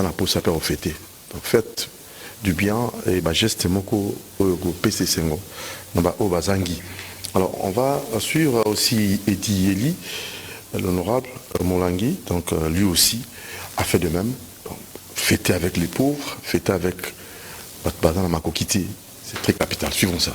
pour ça peut fêter. Donc faites du bien et geste moko au PC Sengo au Bazangi. Alors on va suivre aussi Edi Eli, l'honorable Molangui, donc lui aussi a fait de même. Donc, fêter avec les pauvres, fêter avec Batbazan Makokiti, c'est très capital. Suivons ça.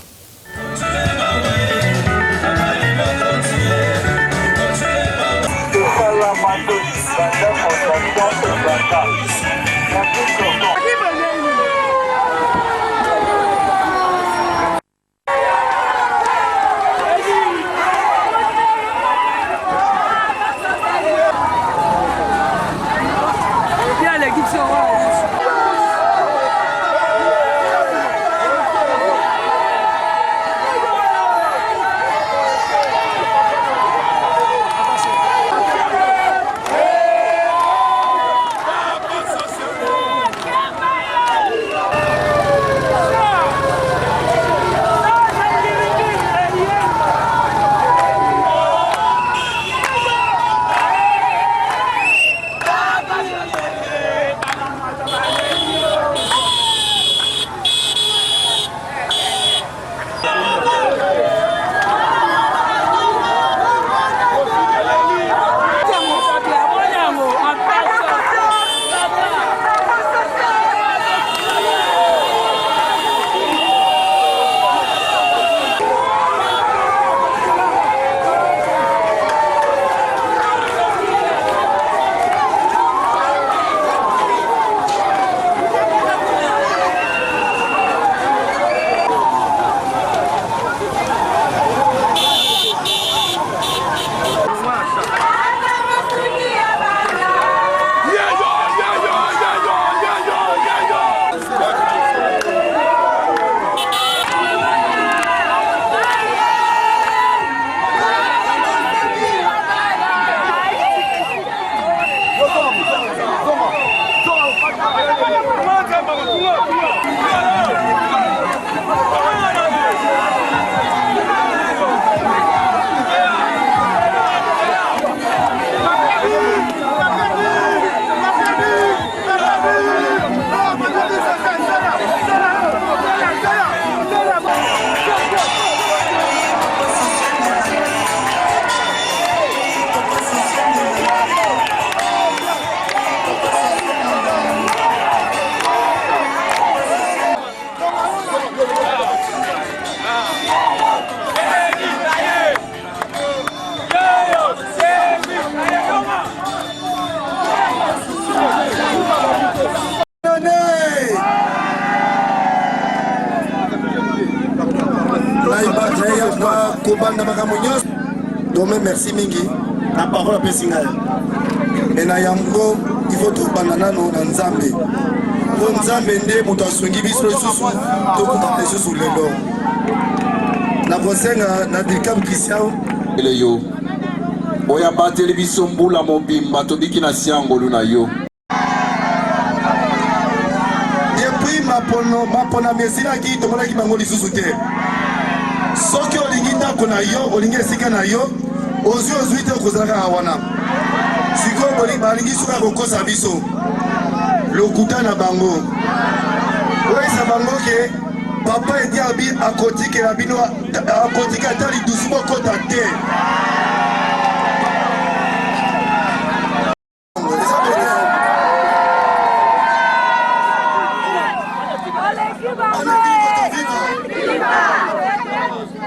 Merci Mingi, la parole à Pessinga. Et na yango, il faut tout banana no Nzambe. Pour Nzambe nde muto asungi biso isusu, to kuma isusu lelo. Na kosenga na dikam kisiao. Ele yo. Oya ba television mbula mobimba to biki na siangolu na yo. Depuis mapona mesina ki to mona ki bango lisusu te. Soki olingi ndako na yo, olingi esika na yo. Ozui te kozalaka wana siko balingi suka kokosa biso lokuta na bango oyesa bango ke papa edi abi akotikela bino akotika ata lidusu bokota te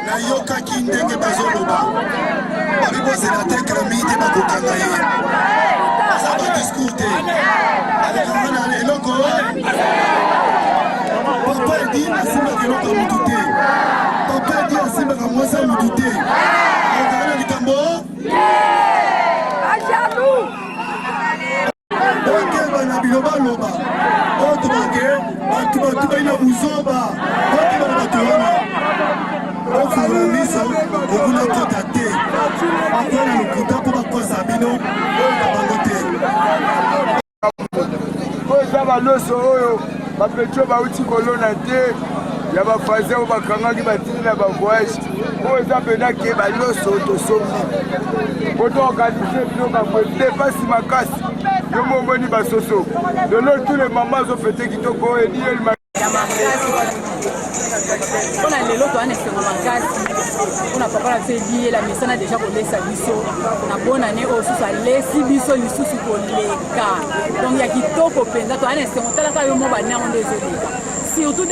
nayokaki ndenge bazoloba sénateur Kramite Bakokanga ça va discuter avec un eloko papa dit asimba keloko mutute papa dit asimba kamwasa mutute okana likambo ajalu oke bana biloba loba otoke batu baina buzoba oke bana batu wana ofurumisa okuna kota te akona lokuta po bakosa bino bango te oza baloso oyo bapetro bauti kolona te ya bafaze oyo bakangaki batini na bavoyage oyo eza mpena ke baloso tosombi po toorganize bino bango epasi makasi yo momoni basoso lelo tous les mamans ozofete kitoko edi elma mpona lelo towana esengo makasi mpona papa na biso ebiyela mesana deja kolesa biso na bonane oyo susu alesi biso lisusu koleka donc ya kitoko mpenza towana esengo talaka yo mo banango nde ezoleka surtout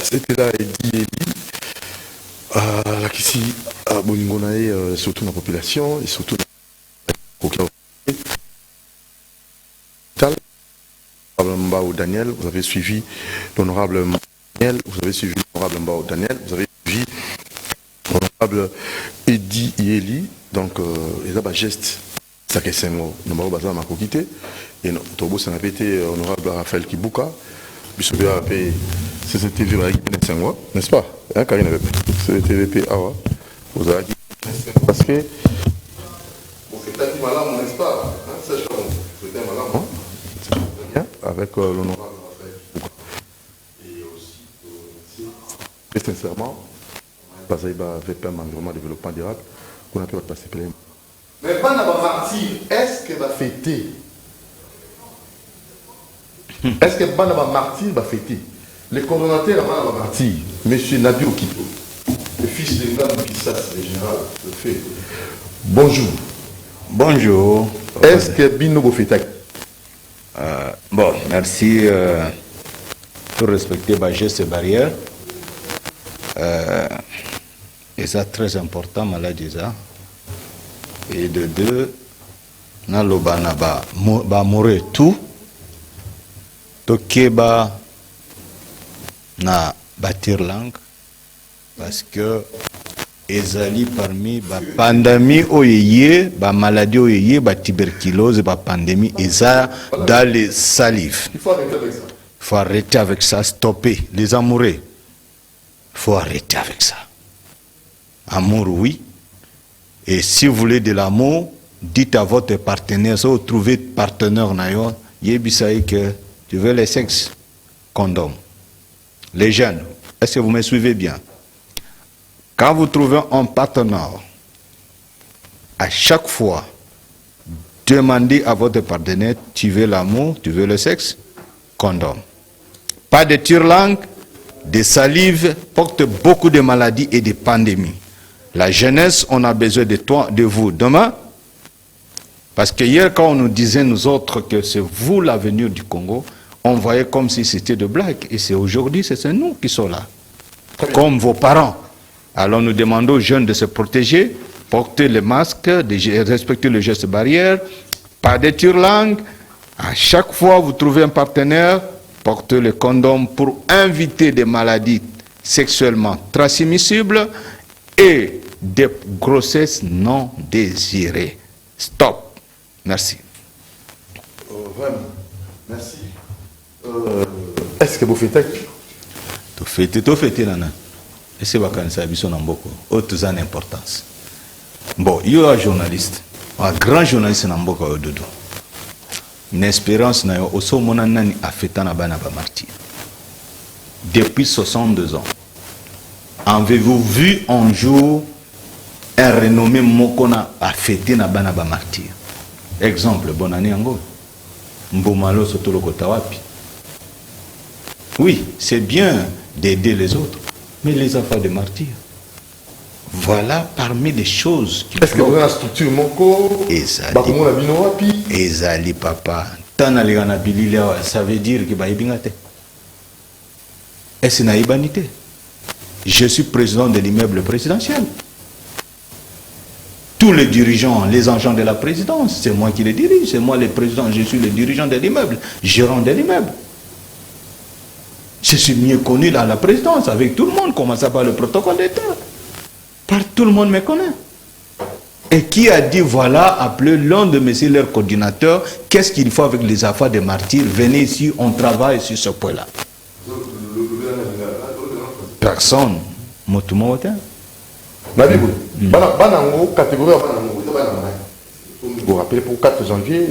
c'était là Eddie Eli, là ici à Boningonae, surtout dans la population et surtout dans l'honorable Mbao Daniel, vous avez suivi l'honorable Daniel, vous avez suivi l'honorable Mbao Daniel, vous avez suivi l'honorable Eddie Eli, donc il y a un geste, ça qui est un mot, nous avons besoin de m'accoquiter, et notre beau s'en a pété honorable Raphaël Kibuka, puis je vais CCTV n'est-ce pas? CCTV vous avez parce que vous faites un malade, n'est-ce pas? C'est chaud, vous faites un malade avec l'honorable Raphaël et aussi très sincèrement parce qu'il va faire un environnement de développement durable qu'on a pu passer plein. Mais pas d'abord partir, est-ce que va fêter? Est-ce que Banaba Martyr va fêter? Le condamnateur à Banaba Martyr, M. Nabi Okito, le fils de Ngam Kissas, le général, le fait. Bonjour. Bonjour. Est-ce que Bino Bofetak? Bon, merci pour respecter ma geste barrière. Et ça, très important, maladie ça. Et de deux, na lobana ba mourir tout. Tokeba na bâtir langue parce que ezali parmi ba pandémie oyeye ba maladie oyeye ba tuberculose ba pandémie eza dans les salives. Il faut arrêter avec ça. Il faut arrêter avec ça, stopper les amoureux. Il faut arrêter avec ça. Amour oui. Et si vous voulez de l'amour, dites à votre partenaire, si vous trouvez partenaire nayo, yebisaï que tu veux les sexes, condom. Les jeunes, est-ce que vous me suivez bien? Quand vous trouvez un partenaire, à chaque fois, demandez à votre partenaire, tu veux l'amour, tu veux le sexe, condom. Pas de tire-langue, de salive, porte beaucoup de maladies et de pandémies. La jeunesse, on a besoin de toi, de vous. Demain, parce que hier, quand on nous disait, nous autres, que c'est vous l'avenir du Congo, on voyait comme si c'était de blague. Et c'est aujourd'hui, c'est nous qui sommes là. Comme vos parents. Alors nous demandons aux jeunes de se protéger, porter le masque, de respecter le geste barrière, pas de tire-langue. À chaque fois vous trouvez un partenaire, portez le condom pour éviter des maladies sexuellement transmissibles et des grossesses non désirées. Stop. Merci. Vraiment, merci. Est-ce que vous faites tout fêté nana. Et c'est vacances à Bisson Namboko. Autres en importance. Bon, il y a un journaliste, un grand journaliste Namboko au dodo. Une espérance na yo oso monanani a fait na bana ba martyr. Depuis 62 ans. Avez-vous vu un jour un renommé Mokona a fêté na bana ba martyr? Exemple, bonne année Ango. Mbomalo Sotolo Kotawapi. Oui, c'est bien d'aider les autres, mais les affaires de martyrs. Voilà parmi les choses qui... Est-ce que vous avez une structure Moko? Ezali papa. Ça veut dire que est-ce une naïbanité? Je suis président de l'immeuble présidentiel. Tous les dirigeants, les agents de la présidence, c'est moi qui les dirige, c'est moi le président, je suis le dirigeant de l'immeuble, gérant de l'immeuble. Je suis mieux connu dans la présidence, avec tout le monde, commençant par le protocole d'État. Par tout le monde me connaît. Et qui a dit, voilà, appelez l'un de messieurs leurs coordinateurs, qu'est-ce qu'il faut avec les affaires des martyrs, venez ici, on travaille sur ce point-là. Personne. Vous rappelez pour 4 janvier,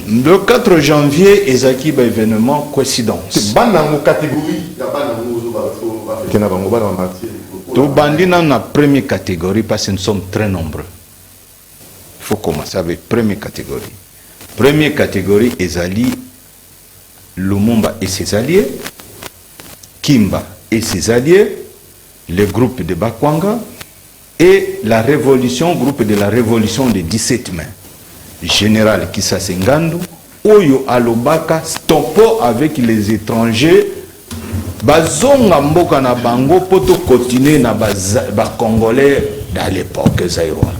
le 4 janvier, Ezaki ba événement coïncidence. Tout bandit dans la première catégorie parce que nous sommes très nombreux. Il faut commencer avec première catégorie. Première catégorie, Ezali, Lumumba et ses alliés, Kimba et ses alliés, le groupe de Bakwanga et la révolution, groupe de la révolution de 17 mai. Général Kissa Sengandu, Oyo Alobaka, stoppo avec les étrangers, Bazonga Mboka na Bango, poto continuer na Congolais dans l'époque Zaïrois.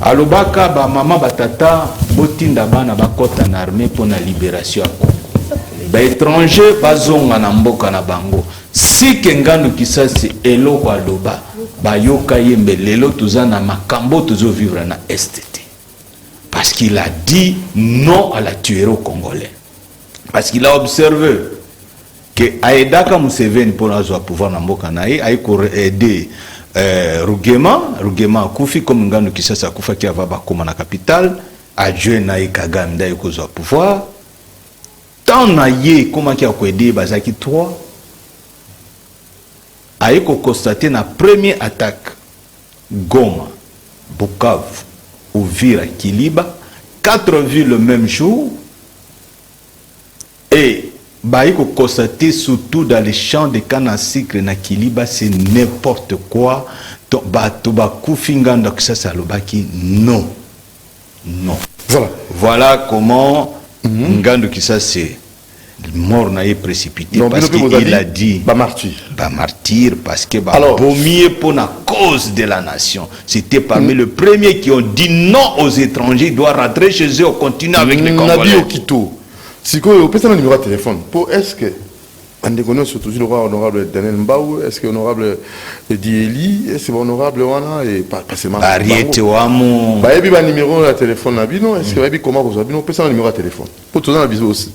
Alobaka, ba mama batata, botinda bana bakota na armée pour la libération. Ba étranger, bazonga na Mboka na Bango. Si Kengandu Kissa se eloko aloba, ba yoka yembe lelo tuza na makambo tuzo vivre na STT. Parce qu'il a dit non à la tuerie au Congolais. Parce qu'il a observé que Aedaka Museveni pour avoir pouvoir dans Mbokanaï a aidé Rugema Koufi comme Ngano Kisasa Koufa qui avait comme la capitale, adjoint Naï Kagame d'ailleurs au pouvoir. Tant Naïe comment qui a aidé Bazaki 3 a constaté la première attaque Goma, Bukavu, Uvira, Kiliba, 4 villes le même jour, et Baïko constaté surtout dans les champs de canne à sucre na Kiliba, c'est n'importe quoi. Toba Koufinganda que ça salobaki, non. Non. Voilà comment Ngando qui ça c'est mort naïe précipité parce qu'il a dit martyr parce que bommier pour la cause de la nation. C'était parmi les premiers qui ont dit non aux étrangers, ils doivent rentrer chez eux, continuer avec les Congolais. Si vous avez un numéro de téléphone, est-ce que on déconne surtout le roi honorable Daniel Mbaou, est-ce que honorable Dieli, est-ce que honorable Wana et pas seulement Ariete Wamo. Bah il y a un numéro de téléphone là, non? Est-ce que vous avez comment vous avez un numéro de téléphone? Pour tout ça,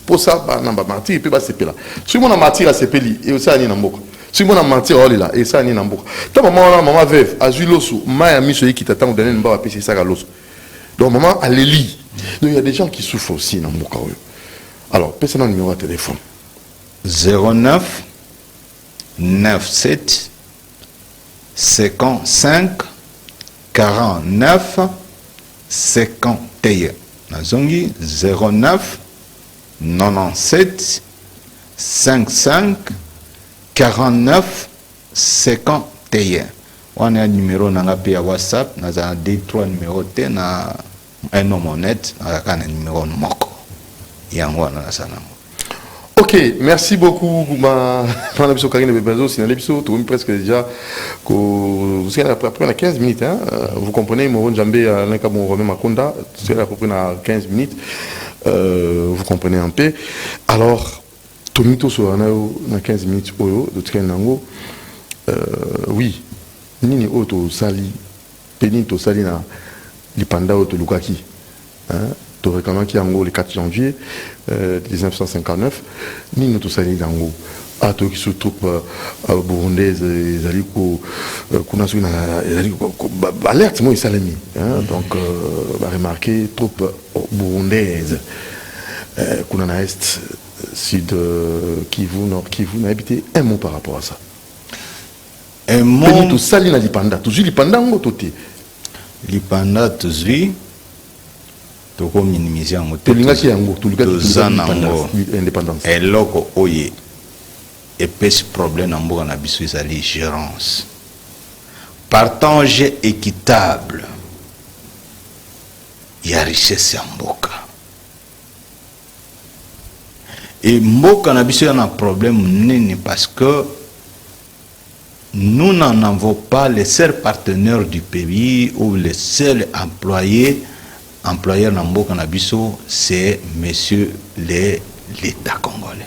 pour ça, bah non, bah martyr, il peut pas se payer là. Si on a martyr à se payer, et ça ni n'importe. Si on a martyr oh là, et ça ni n'importe. Tant maman veuve, azulosu, maya mi celui qui t'attend Daniel Mbaou à payer ça à l'os. Donc maman elle lit. Donc il y a des gens qui souffrent aussi dans n'importe. Alors, personne un numéro de téléphone. 09 97 55 49 51. Nazongi 09 97 55 49 51. On a un numéro dans la WhatsApp, on a 2-3 numéros, na un nom honnête, on a un numéro moko. Ok, merci beaucoup. Presque déjà après 15 minutes. Hein? Vous comprenez, Moron Djambé, Makonda, c'est à peu près 15 minutes. Vous comprenez un peu. Alors, Tomito sur 15 minutes, de Trenango. Oui, Nini Oto Sali, Penito Salina. Lipanda au Tolukaki. Tu réclames qui en le 4 janvier 1959. Ni nous tous allés dans le à toi qui se trouve burundaise, ils allaient qu'on a su alerte moi ils s'allaient donc remarquer troupes burundaises qu'on a est sud Kivu nord Kivu n'a habité un mot par rapport à ça. Un mot tout ça li na Lipanda toujours Lipanda ngo toté Lipanda toujours toko minimiser en moto tolingaki yango tolingaki indépendance eloko oye épais problème en mboka na biso ezali gérance partage équitable ya richesse ya mboka et mboka na biso yana problème nini parce que nous n'en avons pas les seuls partenaires du pays ou les seuls employeurs na mboka na biso c'est monsieur l'État congolais.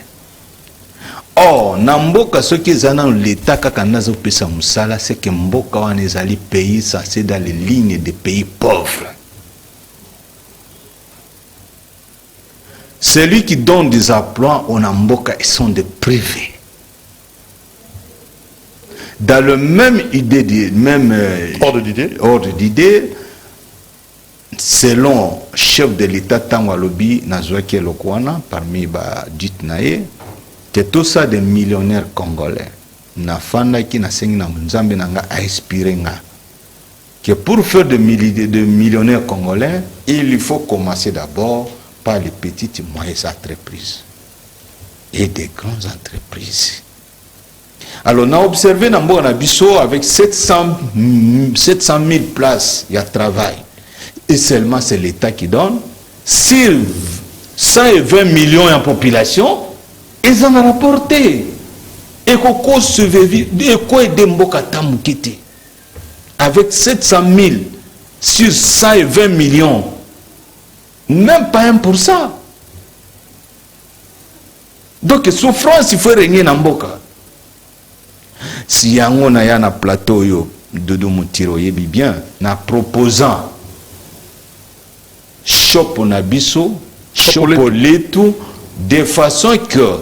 Or na mboka soki ezana l'État kaka nazo pesa musala c'est que mboka wana ezali pays censé dans les lignes des pays pauvres. Celui qui donne des emplois au mboka ils sont des privés. Dans le même idée, ordre d'idée, selon chef de l'État Tangwalobi Nazwaki Lokwana, parmi ba dit nae, que tout ça des millionnaires congolais, na fanda qui na sengi na nzambe nanga a inspiré nga, que pour faire de millionnaires congolais, il faut commencer d'abord par les petites et moyennes entreprises et des grandes entreprises. Alors, on a observé dans Mboka avec 700 000 places, il y a travail. Et seulement c'est l'État qui donne. Sur 120 millions en population, ils en ont rapporté. Et qu'on se veut de Mboka Tamukete. Avec 700 000 sur 120 millions, même pas 1%. Donc, souffrance, il faut régner dans Mboka. Si yango na ya na plateau yo Dodo Mutiro yebi bien na proposant chopo na biso chopo letu de façon que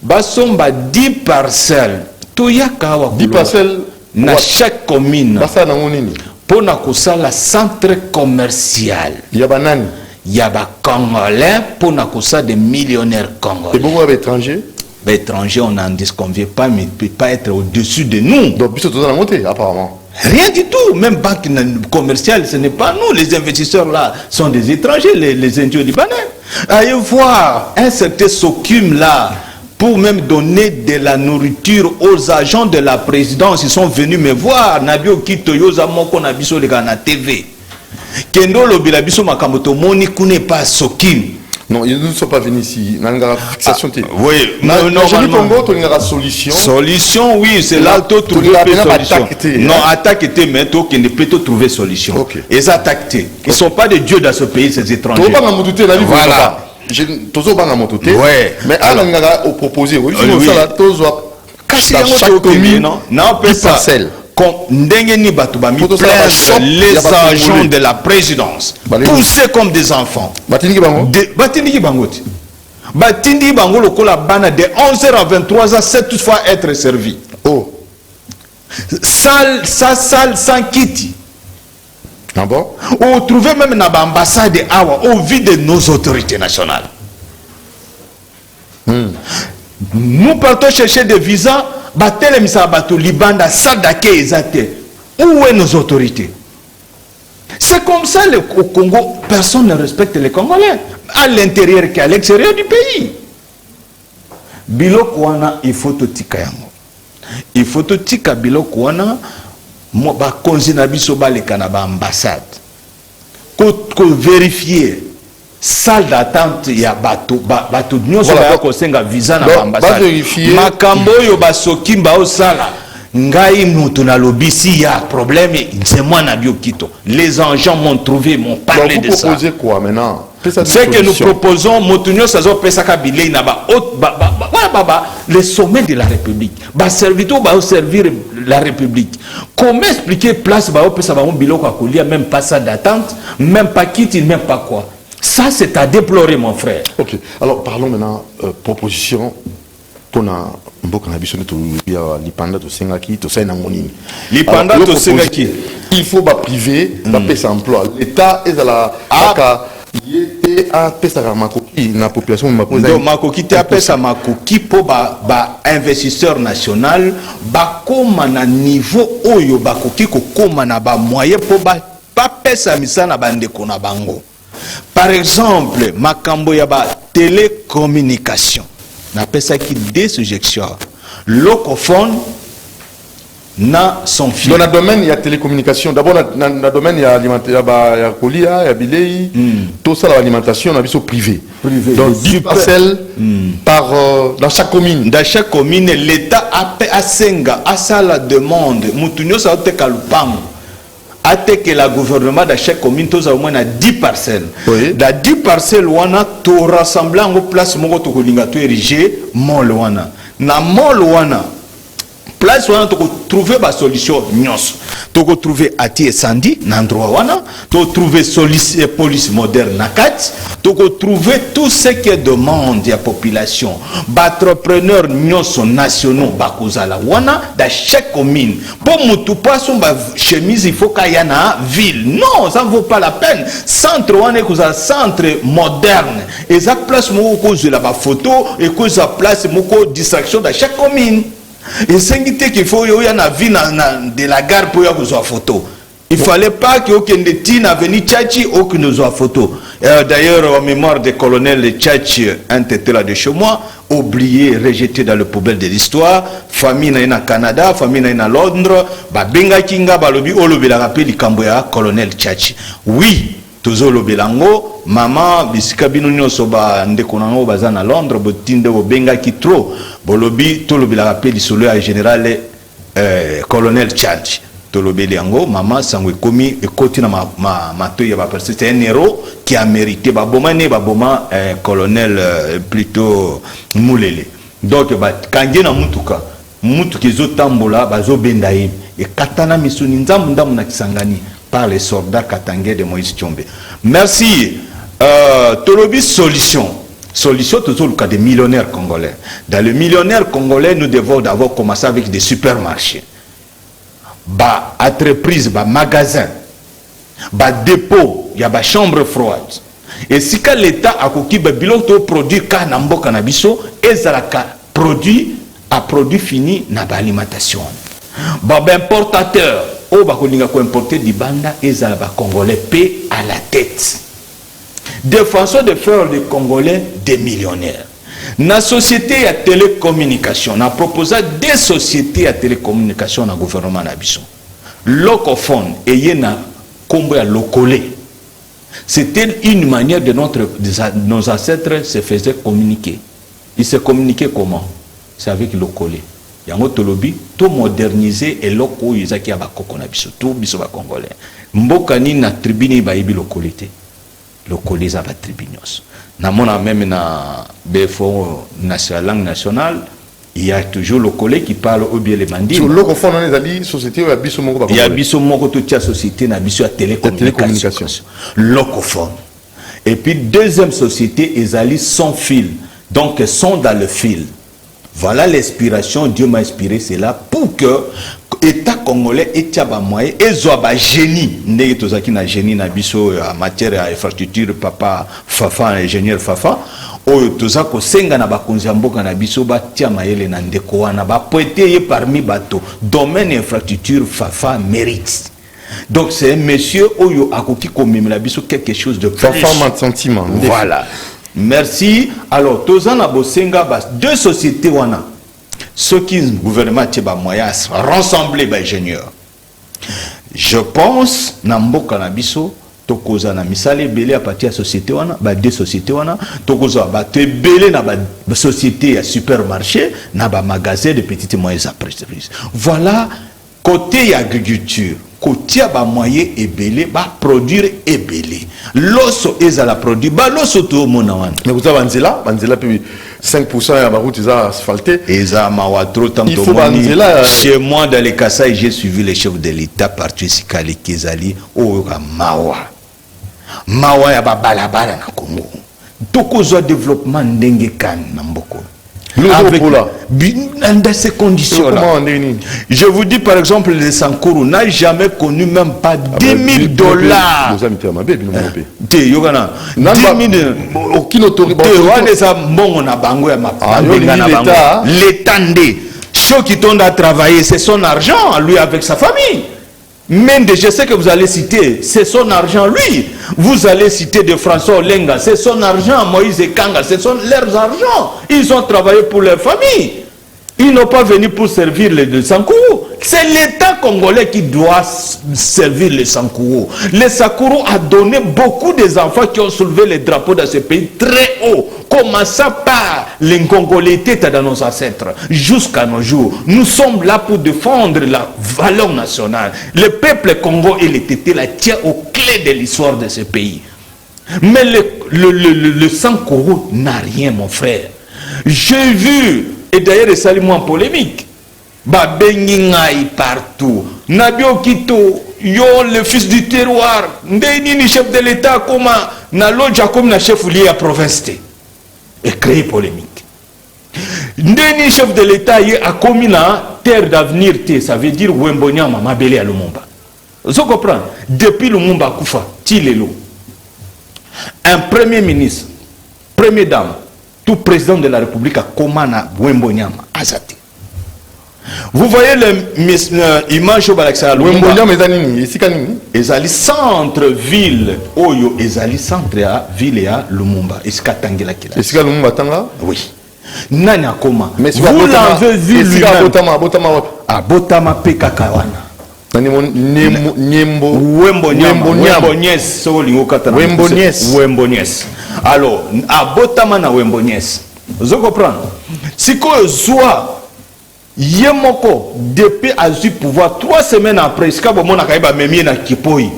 basomba 10 parcelles to yakawa 10 parcelles na chaque commune basa na ngonini pour na kusala centre commercial ya banani ya ba congolais pour na kusala des millionnaires congolais et beaucoup d'étrangers. Étrangers, on n'en disconvient pas, mais il ne peut pas être au-dessus de nous. Donc, puis, tout a monté, apparemment. Rien du tout. Même banque commerciale, ce n'est pas nous. Les investisseurs là sont des étrangers, les Indiens libanais. Allez voir un certain Sokum là, pour même donner de la nourriture aux agents de la présidence. Ils sont venus me voir. Nabio Kito Yoza Moko Nabiso Legana TV. Kendo Lobilabiso Makamoto Moniku n'est pas Sokim. Non, ils ne sont pas venus ici. Il y a une fixation. Oui, normalement. Il y a une solution. Solution, oui, c'est là que tu trouves solution. Non, attaque était, mais tu ne peux trouver solution. Ils attaquent. Ils ne sont pas des dieux dans ce pays, ces étrangers. Voilà. Toujours pas dans mon touté. Mais à l'angara au proposé, oui, chaque commune, non, parcelle. Les agents de la présidence poussés comme des enfants. Batindi Bangoti. Batindi Bango le kola bana de 11h à 23h, c'est toutefois être servi. Oh. Salle sans kiti. Ah bon? On trouvait même dans l'ambassade de Awa, au vide de nos autorités nationales. Nous partons chercher des visas. Batele Misabato Libanda Sadake Ezate. Où est nos autorités? C'est comme ça au Congo, personne ne respecte les Congolais, à l'intérieur qu'à l'extérieur du pays. Bilokwana, il faut tout tikayango. Il faut tout tika bilokwana, mo ba konzina biso ba le kanaba ambassade. Ko vérifier salle d'attente ya bato nyonso ba ko senga visa na ambassade. Makambo yo ba sokimba o sala. Ngai mutu na lobisi ya problème, c'est moi na biokito. Les agents m'ont trouvé, m'ont parlé de ça. Vous proposez quoi maintenant? C'est que nous proposons motunyo sazo pesaka bilei na ba baba le sommet de la République ba serviteur ba servir la République. Comment expliquer place ba opesa ba biloko akolia, même pas ça d'attente, même pas quitte, même pas quoi. Ça c'est à déplorer mon frère. OK. Alors parlons maintenant proposition pour na mboka na biso to ya lipanda to sengaki to saina monini. Lipanda to sengaki. Il faut ba privé ba pesa emploi. L'État est à la yete a pesa makoki na population makoki. Donc makoki te pesa makoki po ba investisseur national ba koma na niveau oyo bakoki ko koma na ba moyen po ba pesa misana bandeko na bango. Par exemple, makambo ya ba télécommunication. Na pesa qui désuggestion. Locophone na son fil. Dans le domaine il y a télécommunication. D'abord dans le domaine il y a alimentaire, il y a colia, il y a bilei, tout ça l'alimentation on a vu privé. Donc 10 parcelles par dans chaque commune. Dans chaque commune l'État a senga a ça la demande. Mutunyo sa te kalupang. Que la gouvernement de chaque commune tous au moins 10 parcelles. Oui. Dans 10 parcelles wana to rassembler en place moko to kolinga to ériger mall wana. Na mall wana place wana to trouver ba solution nyos. To trouver ati esandi na endroit wana, to trouver solution police moderne na kat, to trouver tout ce que demande la population. Ba entrepreneurs nyos nationaux ba kozala wana dans chaque commune. Pour mutu pas son ba chemise il faut qu'il y en a ville. Non, ça ne vaut pas la peine. Centre wana koza centre moderne. Et ça place moko cause la ba photo et cause la place moko distraction dans chaque commune. Et c'est qu'il faut y a une vie de la gare pour y avoir une photo. Il ne fallait pas qu'il y ait une tine à venir Tchachi ou qu'il nous soit photo. D'ailleurs, en mémoire du colonel Tchachi, un tété là de chez moi, oublié, rejeté dans le poubelle de l'histoire, famille na Canada, famille na Londres, ba benga kinga balobi olobi la rappel Kamboya, colonel Tchachi. Oui. Tozo lobelango maman bisika bino nyonso ba ndeko nango baza na Londres botinde bo benga ki trop bolobi to lobela rappel lisolo ya général colonel Tchachi to lobelango maman sangwe komi ekoti na mato ya ba personne c'est un héros qui a mérité ba bomane ba boma colonel plutôt Mulele. Donc ba kange na mutuka mutuki zo tambola bazo benda ye e katana misuni nzambu ndamu na Kisangani par les soldats katangais de Moïse Tchombe. Merci. Tolobi solution. Solution toujours le cas des millionnaires congolais. Dans le millionnaire congolais, nous devons d'abord commencer avec des supermarchés. Bah entreprise, bah magasin, bah dépôt, il y a bah chambre froide. Et si quand l'État a coquille bah biloto produit kanambo canabiso, et ça produit à produit fini na bah alimentation. Bah importateur. Au bakolinga ko importer du banda et za ba congolais paient à la tête. De façon de faire des congolais des millionnaires. Na société à télécommunication, na proposé des sociétés à télécommunication na gouvernement na biso. Locophone et yena kombo ya lokolé. C'était une manière de nos ancêtres se faisaient communiquer. Ils se communiquaient comment? C'est avec lokolé. Yango tolobi to moderniser et loko yizaki ba kokona biso to biso ba congolais mboka ni na tribune ba yibi lokolité lokolé za ba tribunos na mona même na befo national langue nationale il y a toujours lokolé qui parle au bien les mandis sur loko fond on ezali société ya biso moko ba il y a biso moko to tia société na biso ya télécommunication locophone et puis deuxième société ezali sans fil donc sont dans le fil. Voilà l'inspiration, Dieu m'a inspiré, c'est là pour que l'État congolais ait un moyen, et soit un génie, n'est pas un génie en matière d'infrastructure, papa Fafa, ingénieur Fafa, ou tout ça que senga na bakonzambo na biso ba tia maele na ndeko wana ba poété parmi bateau domaine infrastructure Fafa mérite. Donc c'est un monsieur oyo akoki komemela biso quelque chose de plus. Fafa sentiment. Voilà. Merci. Alors, Tozana Bosenga, deux sociétés wana. Ceux qui gouvernement teba moyens rassembler les ingénieurs. Je pense Namboka Nabiso, Tokoza na misale belé à partir de la société wana, deux sociétés wana, Tokoza te belé na société à supermarché, na magasin de petites et moyennes entreprises. Voilà côté agriculture. kotia ba moyen ebele ba produire ebele loso ezala produit ba loso to mona wana mais vous avez banzela puis 5% ya ba route eza asphaltée eza mawa trop tant il faut banzela chez moi dans les Kasaï j'ai suivi le chef de l'état parti Sikali Kezali o ka mawa ya ba balabala na Congo tokozwa développement ndenge kan na mboko avec dans ces conditions-là. Je vous dis par exemple, le Sankuru n'a jamais connu même pas 10 000 $. L'État, ceux qui tombent à travailler, c'est son argent, lui avec sa famille. Mende, je sais que vous allez citer, c'est son argent, lui. Vous allez citer de François Olenga, c'est son argent. Moïse Kanga, c'est leurs argent. Ils ont travaillé pour leur famille. Ils n'ont pas venu pour servir les Sankourou. C'est l'État congolais qui doit servir les Sankourou. Le Sankourou a donné beaucoup des enfants qui ont soulevé les drapeaux dans ce pays très haut. Commençant par l'incongolité dans nos ancêtres jusqu'à nos jours. Nous sommes là pour défendre la valeur nationale. Le peuple Congo et les Tétés la tient aux clés de l'histoire de ce pays. Mais le Sankourou n'a rien, mon frère. J'ai vu, et d'ailleurs, c'est ça en polémique. Babengingaï partout. Nabio Kito, yo le fils du terroir. Ndeni ni chef de l'État, comment na l'autre comme na chef lié à province. Et créer polémique. Ndeni chef de l'État a commis la terre d'avenir, ça veut dire Wembonyama Mabele à Lumumba. Vous comprenez? Depuis Lumumba Koufa, Tilelo, un premier ministre, première dame, tout président de la République a commandé Wembonyama Azati. Vous voyez l'image au Balaxa Wembonyama ezali centre-ville, Oyo ezali centre-ville à Lumumba. Iskatangela kila. Iska Lumumba tanga? Oui. Nani akoma. Mais vous l'avez vu lui-même. Abotama Pekakawana. Wembonyes. Alors, abotama na Wembonyes. Vous comprenez? Si quoi soit Yemoko, depuis a eu pouvoir 3 semaines après, ce qu'on a fait, même na Kipoi.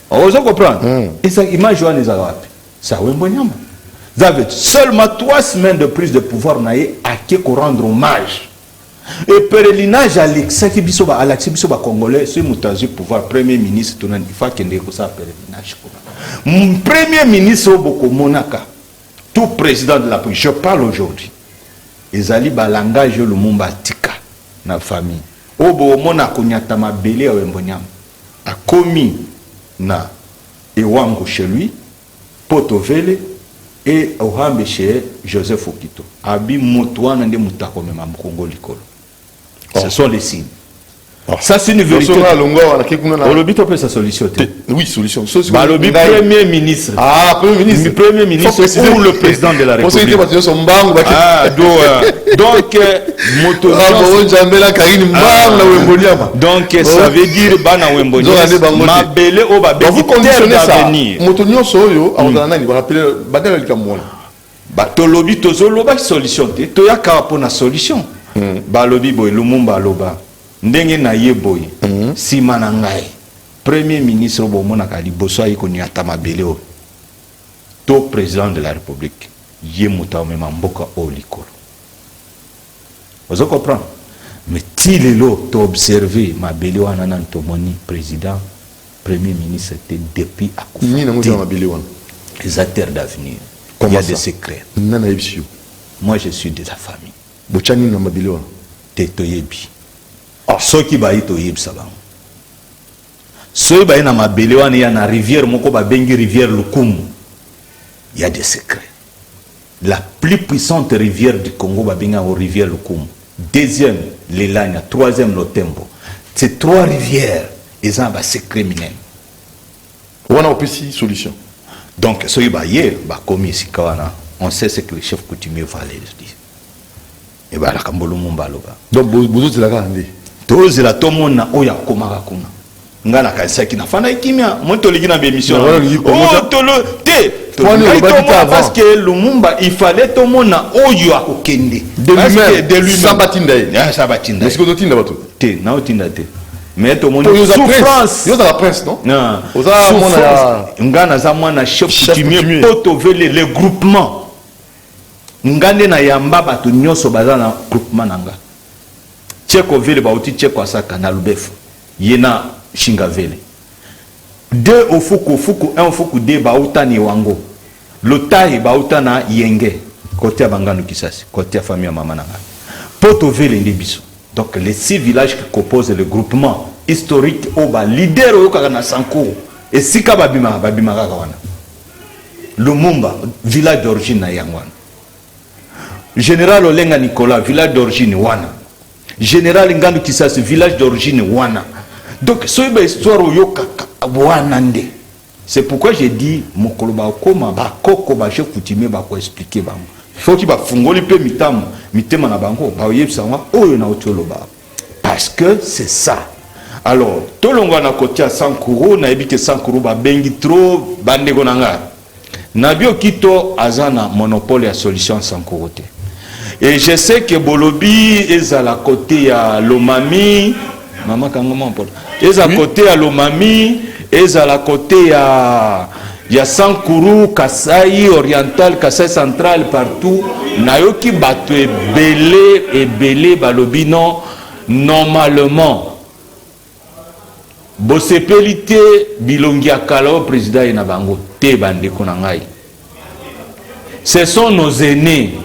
Vous comprenez? Et ça, image joie les Arabes. Ça, Wembonyama. Vous avez seulement 3 semaines de plus de pouvoir naïe à qui rendre hommage. Et pèlerinage à l'exaki bisoba à l'axibisoba congolais, c'est moutazi pouvoir premier ministre tout il faut qu'il ait ça pèlerinage. Mon premier ministre Oboko Monaka, tout président de la République, je parle aujourd'hui. Ezali ba langage Lumumba tika na famille. Obo Monako nyatama belé Wembonyama a commis na Ewango chez lui, Potovele et Ohambe chez Joseph Okito. Abi Moutouana de Moutako même à Congo Likolo. Ce sont les signes. Ça c'est une vérité. Olobito peut sa solution. Oui, solution. Balobi premier ministre. Ah, premier ministre. Premier ministre ou le président de la République. Donc ça veut dire bana Wembonyama mabele o ba vous conditionnez ça. Motonio soyo aondana ni rappeler badala likamona. Ba tolobi tozoloba solution te. Toyaka pona solution. Balobi boy Lumumba loba. Ndenge na ye boy sima na ngai premier ministre bomona ka liboso ayiko ni atama beleo to président de la République ye muta mema mboka o likolo. Vous comprenez? Mais tilelo to observer ma beleo wana nan to moni président premier ministre était depuis à Koufa. Ni na mo beleo wana. Les terre d'avenir. Il y a des secrets. Nana ebisio. Moi je suis de la famille. Bochani na beleo wana. Tetoyebi. Ceux qui baillent au Yib Sabang. Ceux qui baillent dans ma béléwane, il y a une rivière, moko ba bengi rivière Lukumu. Il y a des secrets. La plus puissante rivière du Congo, ba benga au rivière Lukumu. Deuxième, l'Elanya. Troisième, l'Otembo. Ces 3 rivières, ils ont un secret minel. On a aussi solution. Donc, ceux qui baillent, ba commis ici, on sait ce que le chef coutumier va aller dire. Et bah la Kambolo Mumbaloba. Donc, vous êtes là, tous la tomona oya komaka kuna ngana kaisaki na fana ikimia moto ligina be mission oh tolo te parce que Lumumba il fallait tomona oyo akokende de lui-même Sabatinda est-ce que tu tinda bato te na otinda te mais tout le monde souffrance. Vous la presse, non? Non. Souffrance. Chef coutumier potovele le groupement. Ngande na yamba bato nyoso baza na groupement nanga. Tcheko vele bauti tcheko asaka na lubefu. Yena shinga vele. Deux au fuku, un au fuku de bauta ni wango. Lotai bauta na yenge. Côté à Bangano Kisasi, côté à famille Maman Nanga. Potovele Ndebiso. Donc les 6 villages qui composent le groupement historique Oba, leader Okagana Sanko, et Sika Babima Kawana. Lumumba, village d'origine na Yangwana. Général Olenga Nicolas, village d'origine Wana. Général Ngandou Kisasi, village d'origine Wana. Donc, ce est une histoire Wanande. C'est pourquoi j'ai dit, Mokoloba Koma, Bakoko, Bache Koutime, Bako expliquer. Il faut qu'il va fungoli pe mitema na bango, ba yebsanga oyo na otoloba. Parce que c'est ça. Alors, tolonga na kotia Sankuru, na ebike Sankuru ba bengi trop bandego nanga. Nabio Kito azana monopole à solution Sankuru te. Et je sais que Bolobi est à la côté à Lomami, maman kangoma mpona. Est à côté à Lomami, est à la côté à ya Sankuru, Kasai oriental, Kasai central partout. Nayoki bato ebele balobi non normalement. Bosepelite bilongi akala au président Inabango te bande konangai. Ce sont nos aînés.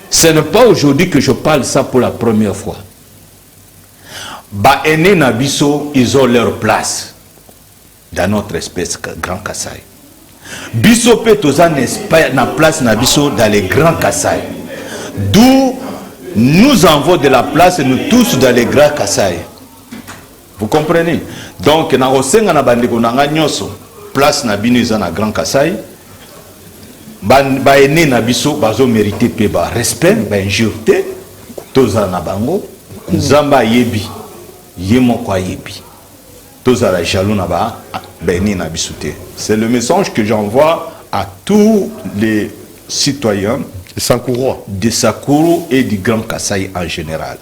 Ce n'est pas aujourd'hui que je parle ça pour la première fois. Ba aînés Nabiso, ils ont leur place dans notre espèce Grand Kassai. Biso pe toza na place Nabiso dans les Grands Kassai. D'où nous envoie de la place nous tous dans les Grands Kassai. Vous comprenez? Donc na osenga na bandeko nanga nyoso place na bino eza na Grand Kassai. Ba ene na biso bazo mériter pe ba respect ba injure toza na bango nzamba yebi yemo kwa yebi toza la jaloux na ba ene na biso te. C'est le message que j'envoie à tous les citoyens de Sakuru et du Grand Kassai en général.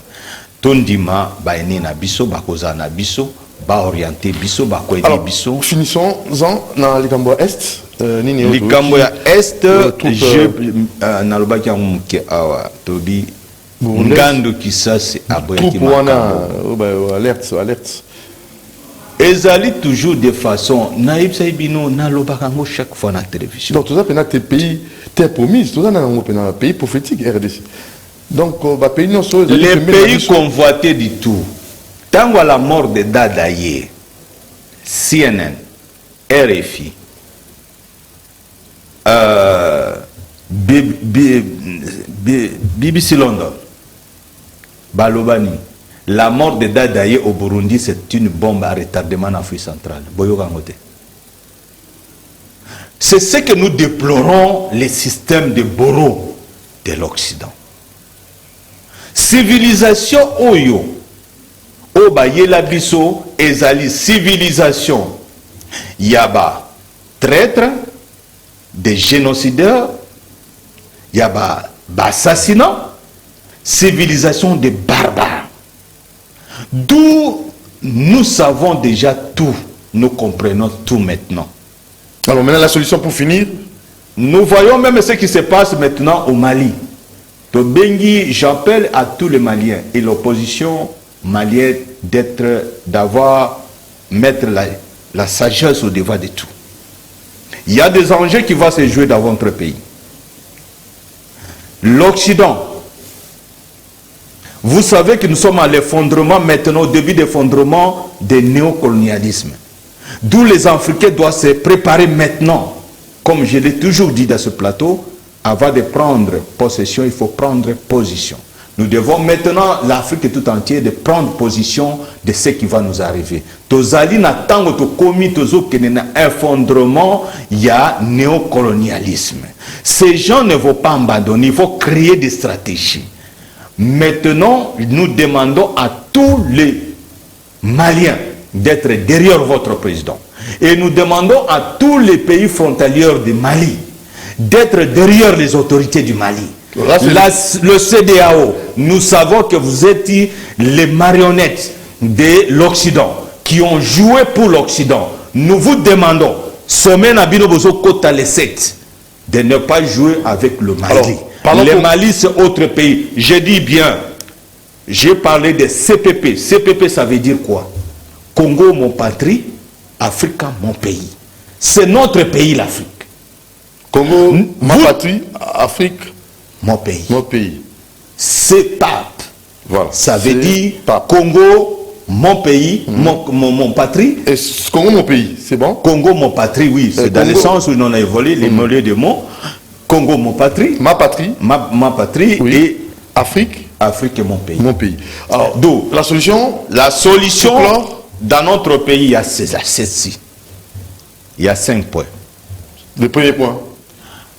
Tondima ba ene na biso ba koza na biso ba orienter biso ba ko aider biso. Finissons-en dans Likambo Est. Likambo ya Est, je nalobaki ya muke awa tobi ngando kisasi aboyaki makambo. Alerte. Ezali toujours de façon naïbsa bino nalobaka ngo chaque fois na télévision. Donc tout ça pena tes pays terre promise, tout ça na ngo pena pays prophétique RDC. Donc pays non les pays convoités du tout. Tango à la mort de Dadaye, CNN, RFI, BBC London, Balobani, la mort de Dadaye au Burundi, c'est une bombe à retardement en Afrique centrale. C'est ce que nous déplorons, les systèmes de Boro de l'Occident. Civilisation Oyo, Oba Yelabiso, Ezali, civilisation, Yaba, traître, des génocidaires, Yaba, assassinats, civilisation des barbares. D'où nous savons déjà tout, nous comprenons tout maintenant. Alors maintenant la solution pour finir, nous voyons même ce qui se passe maintenant au Mali. Bengi, j'appelle à tous les Maliens et l'opposition malienne mettre la sagesse au devant de tout. Il y a des enjeux qui vont se jouer dans votre pays. L'Occident, vous savez que nous sommes à l'effondrement maintenant, au début d'effondrement du néocolonialisme. D'où les Africains doivent se préparer maintenant, comme je l'ai toujours dit dans ce plateau, avant de prendre possession, il faut prendre position. Nous devons maintenant, l'Afrique tout entière, de prendre position de ce qui va nous arriver. Tozali na tango to komi tozo kenena effondrement, il y a néocolonialisme. Ces gens ne vont pas abandonner, il faut créer des stratégies. Maintenant, nous demandons à tous les Maliens d'être derrière votre président. Et nous demandons à tous les pays frontaliers de Mali d'être derrière les autorités du Mali. Le CEDEAO, nous savons que vous êtes les marionnettes. de l'Occident, qui ont joué pour l'Occident, nous vous demandons, sommet Nabino Bozo Kota les 7, de ne pas jouer avec le Mali. Alors, le Mali, c'est autre pays. Je dis bien, j'ai parlé de CPP. CPP, ça veut dire quoi? Congo, mon patrie, Afrique, mon pays. C'est notre pays, l'Afrique. Congo, ma patrie, Afrique, mon pays. mon pays. C'est pape. Voilà. Ça veut dire pape. Congo, mon pays, mon patrie. Et Congo, mon pays, c'est bon? Congo, mon patrie, oui. C'est dans le sens où on a évolué les mots de mots. Congo, mon patrie. Ma patrie. Ma patrie. Oui. Et Afrique. Afrique est mon pays. Mon pays. Alors, d'où la solution? La solution, dans notre pays, il y a ceci. Il y a 5 points. Le premier point.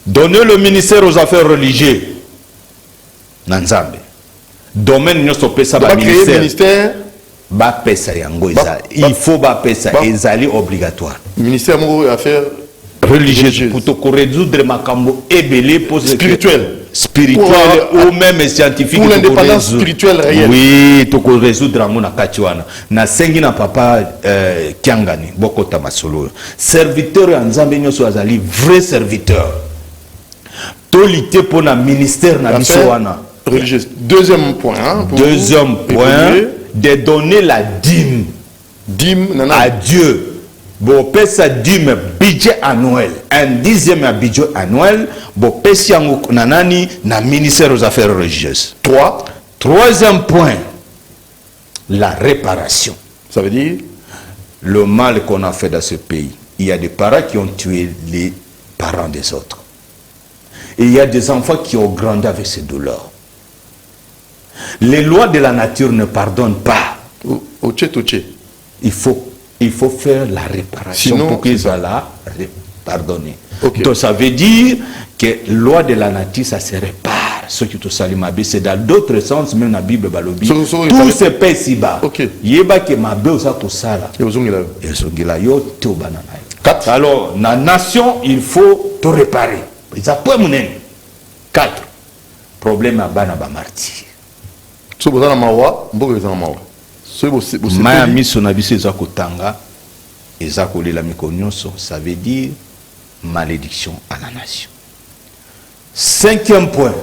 Donner le ministère aux affaires religieuses. Nanzambe. Domaine nous sommes ça va créer le ministère. Il faut ezali obligatoire. Ministère des affaires religieuses pour te résoudre makambo ebele spirituel ou même scientifique pour l'indépendance spirituelle réelle. Oui, tu peux résoudre ngona katiwana na sengi na papa Kiangani bokota masolo serviteur ya Nzambe nyoso azali vrai serviteur tolité pour na ministère na biso wana religieuse. Deuxième point, hein, deuxième point, de donner la dîme à Dieu. Bon, pesa dîme budget annuel, un 10e budget annuel, bon, pesa nanani na ministère aux affaires religieuses. Troisième point, la réparation. Ça veut dire le mal qu'on a fait dans ce pays. Il y a des parents qui ont tué les parents des autres. Et il y a des enfants qui ont grandi avec ces douleurs. Les lois de la nature ne pardonnent pas. Il faut faire la réparation. Sinon, pour qu'ils soient là, pardonner. Okay. Donc ça veut dire que la loi de la nature, ça se répare. Ce qui c'est dans d'autres sens, même dans la Bible, tout se paie si bas. Yeba que ma be osa to sala. Alors, dans la nation, il faut tout réparer. Ça peut mener. 4. Problème à bana ba martyr. So bozana mawa, mboka ezana mawa. So maya miso na biso eza kotanga, eza kolela mikonyonso, ça veut dire malédiction à la nation. 5e point,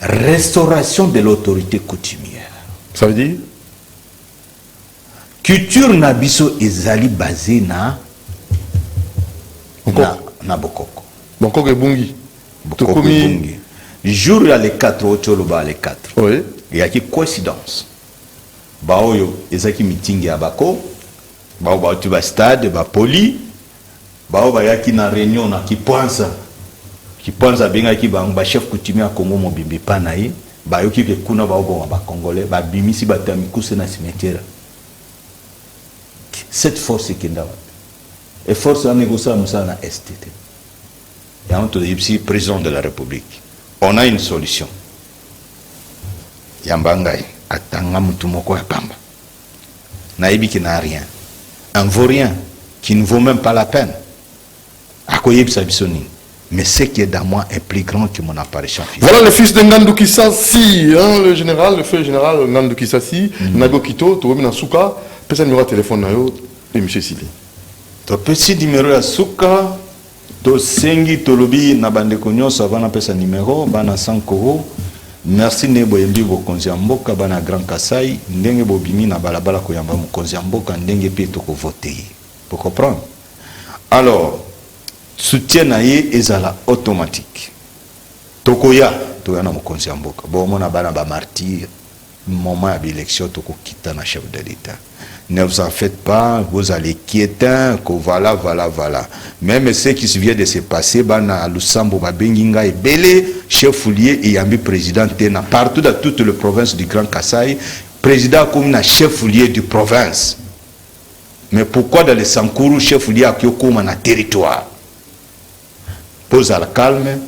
restauration de l'autorité coutumière. Ça veut dire culture na biso ezali basé na Bokoko. Bokoko et Bungi. Bokoko et Bungi. Jour il y a les 4 autres, les 4. Oui. Il y a qui coïncidence. Baoyo, ezaki meeting ya bako. Bao ba tu ba stade, ba poli. Bao ba yaki na réunion na qui pense benga ki ba chef coutumier Congo mobimbi panayi. Ba yoki ke kuna ba obo ba congolais, ba bimisi ba tamikuse na cimetière. Cette force qui est là. Et force à négocier à Moussa STT. Et on te dit, président de la République, on a une solution. Yambangai, atanga mutumoko ya pamba. Naïbi qui n'a rien. Un vaurien qui ne vaut même pas la peine. Akoyeb Sabisoni. Mais ce qui est dans moi est plus grand que mon apparition physique. Voilà le fils de Ngandou Kisasi, hein, le général, le feu général Ngandou Kisasi, Nago Kito, Toumi Nasuka, personne numéro de téléphone Nayo, et M. Sili. To petit numéro ya Suka, to sengi tolobi na bande konyo sa bana pesa numéro, bana 100 €. Merci nebo yembi bo konzi mboka bana Grand Kasai, ndenge bo bimi na balabala ko yamba mo konzi mboka ndenge pe to ko voter. Pour comprendre. Alors, soutien naie ezala automatique. Tokoya to yana mo konzi mboka. Bo mona bana ba martyr, moment à l'élection to ko kita na chef de l'État. Ne vous en faites pas, vous allez quiéter, que voilà. Même ce qui se vient de se passer, bana Lusambo, Babenginga et Belé, chef foulier et yambi président Tena, partout dans toutes les provinces du Grand Kasaï, président comme un chef foulier du province. Mais pourquoi dans les Sankourou, chef foulier a comme un territoire? Pose à la calme,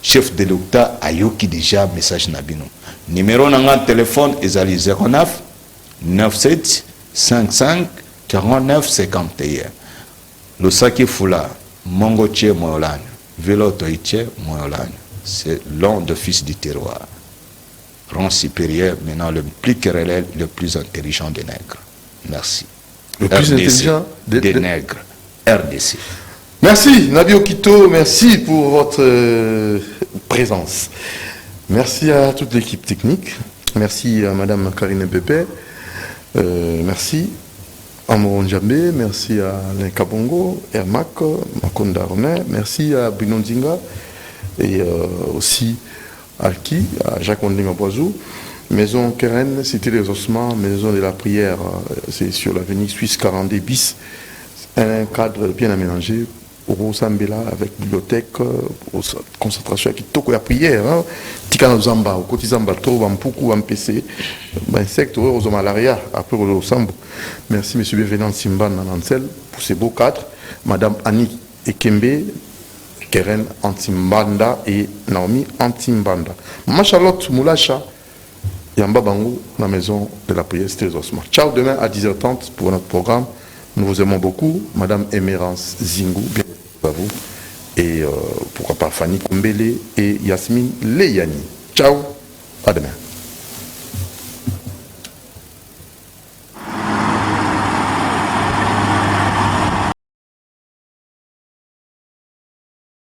chef de l'État a yoki déjà message nabino. Numéro n'a téléphone est 09 97 55 49 51. Le Saki Fula, Mongoche Moyolane, Vélo Toiche Moyolane. C'est l'un des fils du terroir. rang supérieur, maintenant le plus querelleur, le plus intelligent des nègres. Merci. Le plus intelligent des nègres. RDC. Merci Nabi Okito, merci pour votre présence. Merci à toute l'équipe technique. Merci à Madame Karine Pepe. Merci à Moron Djambé. Merci à Alain Kabongo, Ermac, Makonda Romain. Merci à Bruno Nzinga et aussi à qui, à Jacques Ondinga Boisou. Maison Keren, Cité des Ossements, Maison de la Prière, c'est sur l'avenue Suisse 42 bis. Un cadre bien aménagé. Au Sambela avec bibliothèque, concentration qui toko la prière, tika zamba, au côté zamba, trop bampuku, PC, insectes, aux malaria, après au sambo. Merci monsieur Bévenant Simban Nansel pour ces beaux cadres, madame Annie Ekembe, Keren Antimbanda et Naomi Antimbanda. Ma Charlotte Moulacha, Yamba Bango, la maison de la prière, c'était les ossements. Ciao, demain à 10h30 pour notre programme. Nous vous aimons beaucoup, madame Émérance Zingou, bien à vous, et pourquoi pas Fanny Kombele et Yasmine Leyani. Ciao, à demain.